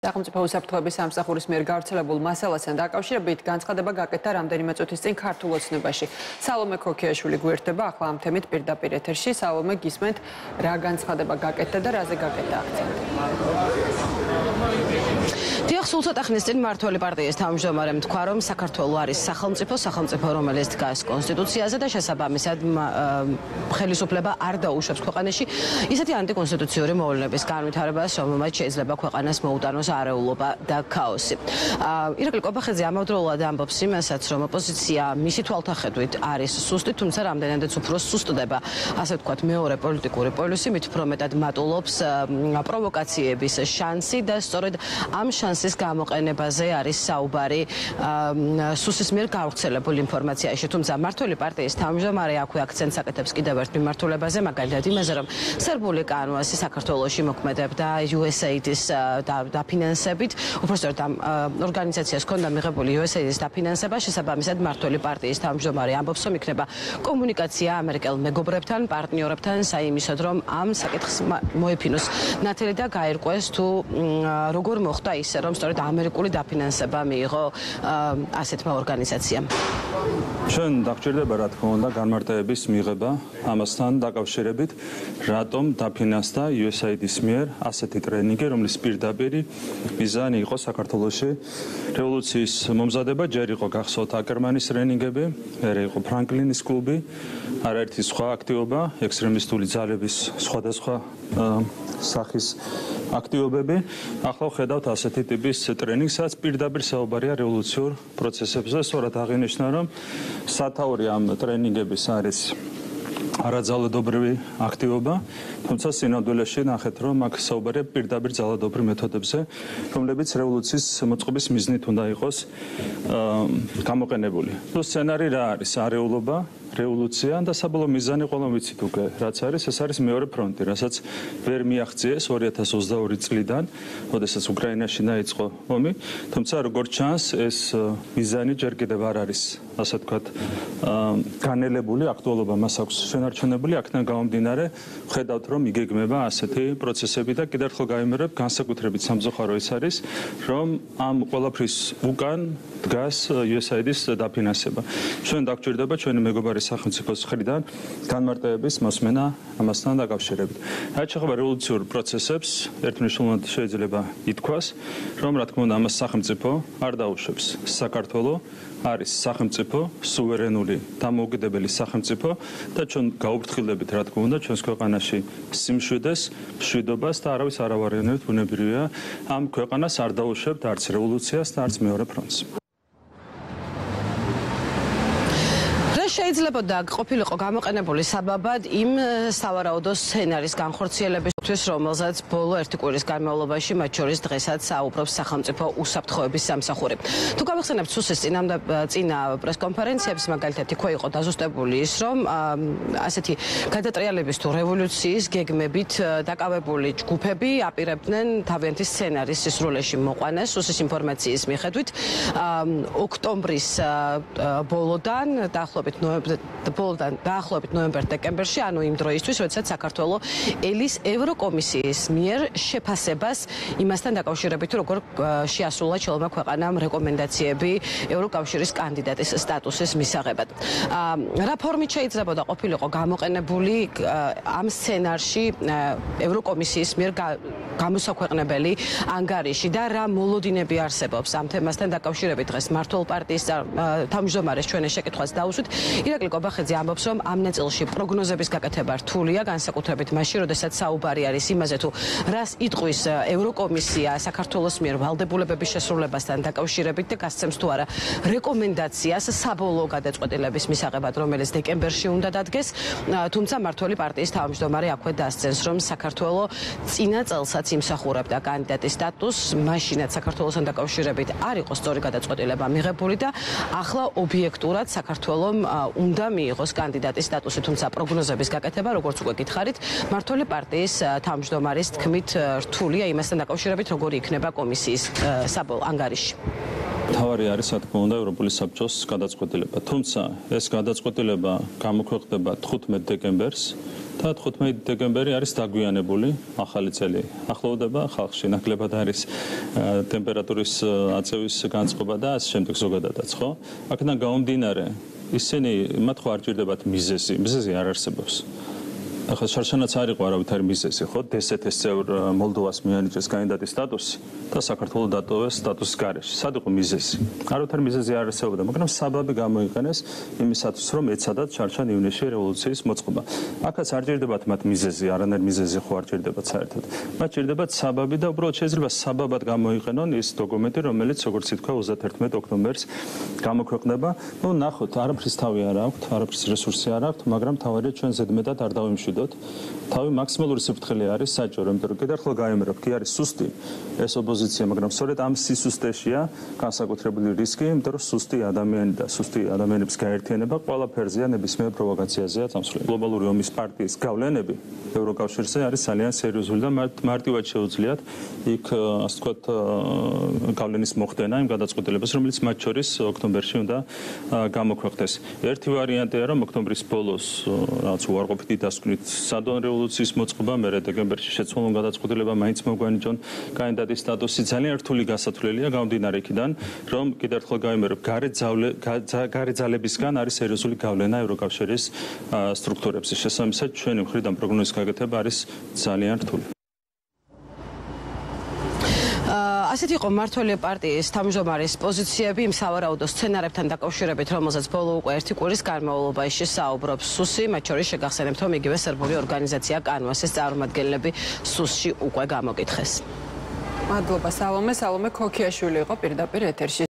სახელმწიფო უსაფრთხოების სამსახურის მიერ გავრცელებულ მასალასთან დაკავშირებით განცხადება გაკეთა რამდენიმე წუთის წინ ქართულ ოცნებაში. სალომე ქოქიაშვილი გვერდება ახლა ამ თემით პირდაპირ ეთერში. სალომე, გისმენთ, რა განცხადება გაკეთდა და რაზე გაკეთა აქცენტი? დიახ, სულ ცოტა ხნის წინ მმართველი პარტიის თავმჯდომარემ თქვა, რომ საქართველო არის სახელმწიფო, რომელიც დგას კონსტიტუციაზე და შესაბამისად ხელისუფლება არ დაუშვებს ქვეყანაში ისეთი ანტიკონსტიტუციური მოვლენების განვითარებას, რომელმაც შეიძლება ქვეყანას მოუტანოს არეულობა და ქაოსი. ირაკლი კვებახიძე ამავდროულად ამბობს იმასაც, რომ ოპოზიცია მისი თვალთახედვით არის სუსტი, თუმცა რამდენადაც უფრო სუსტდება, ასე ვთქვათ, მეორე პოლიტიკური პოლუსი, მით უფრო მეტად მატულობს პროვოკაციების შანსი და სწორედ ამ შანსის გამოყენებაზე არის საუბარი სუსის მიერ გავრცელებულ ინფორმაციაში. თუმცა მმართველი პარტიის თავმჯდომარე აქვე აქცენტს აკეთებს კიდევ ერთ მიმართულებაზე, მაგალითად იმაზე, რომ სერბული კანვასი საქართველოში მოქმედებდა USAID-ის დაფინანსებით, უпростоრად ამ ორგანიზაციას ჰქონდა მიღებული USAID-ის დაფინანსება, შესაბამისად მმართველი პარტიის თავმჯდომარე ამბობს, რომ იქნება კომუნიკაცია ამერიკელ მეგობრებთან, პარტნიორებთან, საიმისოდ, რომ ამ საკითხს მოეფინოს ნათელი და გაერკვეს თუ როგორ მოხდა ისე, რომ სწორედ ამერიკული დაფინანსება მიიღო ასეთმა ორგანიზაციამ. ჩვენ დაგჭირდება, რა თქმა უნდა, განმარტოების მიღება ამასთან დაკავშირებით, რატომ დაფინანსდა USAID-ის მიერ ასეთი ტრენინგი, რომლის პირდაპირი მიზანი იყო საქართველოში რევოლუციის მომზადება, ჯერ იყო გახსოვთ აკერმანის ტრენინგები, მერე იყო ფრანკლინის კლუბი, არაერთი სხვა აქტივობა, ექსტრემისტული ძალების სხვადასხვა სახის აქტივობები. ახლა ხედავთ ასეთი ტიპის ტრენინგს, რაც პირდაპირ საუბარია რევოლუციურ პროცესებზე. სწორად აღინიშნა, რომ სათაური ამ ტრენინგების არის არაძალადობრივი აქტივობა, თუმცა სინამდვილეში ნახეთ, რომ აქ საუბარია პირდაპირ ძალადობრივ მეთოდებზე, რომლებიც რევოლუციის მოწყობის მიზნით უნდა იყოს გამოყენებული. თუ სცენარი რა არის? არეულობა, რევოლუცია და საბოლოო მიზანი ყველა ვიცით უკვე, რაც არის, ეს არის მეორე ფრონტი, რასაც ვერ მიაღწიეს 2022 წლიდან, როდესაც უკრაინაში დაიწყო ომი, თუმცა როგორც ჩანს, ეს მიზანი ჯერ კიდევ არ არის, ასე ვთქვათ, განელებული, აქტუალობა მას აქვს შენარჩუნებული, აქედან გამომდინარე, ხედავთ, რომ იგეგმება ასეთი პროცესები და კიდევ ერთხელ გავიმეორებ, განსაკუთრებით სამწუხარო ის არის, რომ ამ ყველაფრის უკან დგას USAID-ის დაფინანსება. ჩვენ დაგჭირდება ჩვენი მეგობარი სახელმწიფოს მხრიდან განმარტოების მოსმენა ამასთან დაკავშირებით. რაც შეეხება რევოლუციურ პროცესებს, ერთმნიშვნელოვნად შეიძლება ითქვას, რომ რა თქმა უნდა ამას სახელმწიფო არ დაუშვებს. საქართველო არის სახელმწიფო, სუვერენული, დამოუკიდებელი სახელმწიფო და ჩვენ გაუფრთხილდებით, რა თქმა უნდა, ჩვენს ქვეყანაში სიმშვიდეს, მშვიდობას და არავის არ ავარიანებთ, ბუნებრივია, ამ ქვეყანას არ დაუშვებთ არც რევოლუციას და არც მეორე ფრონტს. შეიძლება ყოფილიყო გამოყენებული საბაბად იმ სავარაუდო სცენარის განხორციელებისთვის, რომელზეც ბოლო ერთი კვირის განმავლობაში, მათ შორის დღესაც საუბრობს სახელმწიფო უსაფრთხოების სამსახური. თუ გავიხსენებთ სუსის წინა პრესკონფერენციებს, მაგალითად იქ იყო დაზუსტებული ის, რომ ასეთი გადატრიალების თუ რევოლუციის გეგმებით დაკავებული ჯგუფები აპირებდნენ თავიანთი სცენარის სისრულეში მოყვანას. სუსის ინფორმაციის მიხედვით, ოქტომბრის ბოლოდან დაახლოებით ნოემბერ-დეკემბერში, ანუ იმ დროისთვის, როდესაც საქართველო ელის ევროკომისიის მიერ შეფასებას იმასთან დაკავშირებით, როგორ შეასრულა ხელმა ქვეყანამ რეკომენდაციები ევროკავშირის კანდიდატის სტატუსის მისაღებად. რა ფორმით შეიძლებოდა ყოფილიყო გამოყენებული ამ სცენარში ევროკომისიის მიერ გამოსაქვეყნებელი ანგარიში და რა მოლოდინები არსებობს ამ თემასთან დაკავშირებით? დღეს მმართველ პარტიის თავმჯდომარეს ჩვენ ეს შეკითხვას დაუსვით. ირაკლი კვებახიძე ამბობს, რომ ამ ნაწილში პროგნოზების გაკეთება რთულია, განსაკუთრებით მაშინ, როდესაც საუბარი არის იმაზე, თუ რას იტყვის ევროკომისია საქართველოს მიერ ვალდებულებების შესრულებასთან დაკავშირებით და გასცემს თუ არა რეკომენდაციას საბოლოო გადაწყვეტილების მისაღებად, რომელიც დეკემბერში უნდა დადგეს. თუმცა მმართველი პარტიის თავმჯდომარე აქვე დასცენს, რომ საქართველო წინა წელსაც იმსახურებდა კანდიდატის სტატუსს, მაშინაც საქართველოსთან დაკავშირებით არ იყო სწორი გადაწყვეტილება მიღებული და ახლა ობიექტურად საქართველომ უნდა მიიღოს კანდიდატის სტატუსი, თუმცა პროგნოზების გაკეთება, როგორც უკვე გითხარით, მმართველი პარტიის თავმჯდომარის თქმით რთულია იმასთან დაკავშირებით, როგორი იქნება კომისიის საბოლოო ანგარიში. თავარი არის, რა თქმა უნდა, ევროპული საბჭოს გადაწყვეტილება. თუმცა ეს გადაწყვეტილება გამოქვეყნდება 15 დეკემბერს და 15 დეკემბერი არის დაგვიანებული ახალი წელი. ახლოვდება ხალხში ნაკლებად არის ტემპერატურის აწევის განწყობა და ასე შემდეგ ზოგადადაც, ხო? აქედან გამომდინარე, ისინი მათ ხო არ ჭირდებათ მიზეზი არ არსებობს. ახლა შარშანაც არ იყო არავითარი მიზეზი, ხო? DST-ის წევრ მოლდოვას მიანიჭეს კანდიდატის სტატუსი და საქართველოს დატოვეს სტატუსის გარეშე. სად იყო მიზეზი? არავითარი მიზეზი არ არსებობდა, მაგრამ საბაბი გამოიყენეს იმისათვის, რომ ეცადათ შარშან ივნისში რევოლუციის მოწყობა. აქაც არ ჭირდებათ მათ მიზეზი, არანაირი მიზეზი ხო არ ჭირდებათ საერთოდ. მათ ჭირდებათ საბაბი და უბრალოდ შეიძლება საბაბად გამოიყენონ ის დოკუმენტი, რომელიც როგორც ითქვა 31 ოქტომბერს გამოქვეყნება. ნუ ნახოთ, არაფრის თავი არ აქვს, არაფრის რესურსი არ აქვს, მაგრამ თავარია ჩვენ ზედმეტად არ დავიმშვიდოთ. თავი მაქსიმალური სიფრთხილე არის საჭირო, იმიტომ რომ კიდევ გაიმერო, კი არის სუსტი ეს ოპოზიცია, მაგრამ სწორედ ამ სისუსტეშია განსაკუთრებული რისკი, იმიტომ რომ სუსტი ადამიანი და სუსტი ადამიანების გაერთიანება ყველაფერზეა ნებისმიერ პროვოკაციაზეა წამსვლელი. გლობალური ომის პარტიის გავლენები ევროკავშირზე არის ძალიან სერიოზული და მარტივად შეუძლიათ იქ ასე ვთქვათ გავლენის მოხდენა იმ გადაწყვეტილებას, რომელიც მათ შორის ოქტომბერში უნდა გამოქვეყნდეს. ერთი ვარიანტია, რომ ოქტომბრის ბოლოს რაღაც უარყოფითი დასკვნით სადონ რევოლუციის მოწყობა, მერე დეკემბერში შეცვალონ გადაწყვეტილება მაინც მოგვანიჭონ კანდიდატის სტატუსი. ძალიან რთული გასათვლელია გამომდინარე იქიდან, რომ კიდევ ერთხელ გავიმეორებ, გარე ძალებისგან არის სერიოზული გავლენა ევროკავშირის სტრუქტურებზე. შესაბამისად, ჩვენი მხრიდან პროგნოზის გაკეთება არის ძალიან რთული. ასეთი იყო მმართველი პარტიის თავმჯდომარის პოზიციები იმ სავარაუდო სცენარებთან დაკავშირებით, რომელზეც ბოლო უკვე ერთი კვირის განმავლობაში საუბრობს სუსი, მათ შორის შეგახსენებთ, რომ იგივე სერბული ორგანიზაცია კანვასის წარმომადგენლები სუსში უკვე გამოკითხეს. მადლობა სალომე ქოქიაშვილი იყო პირდაპირ ეთერში.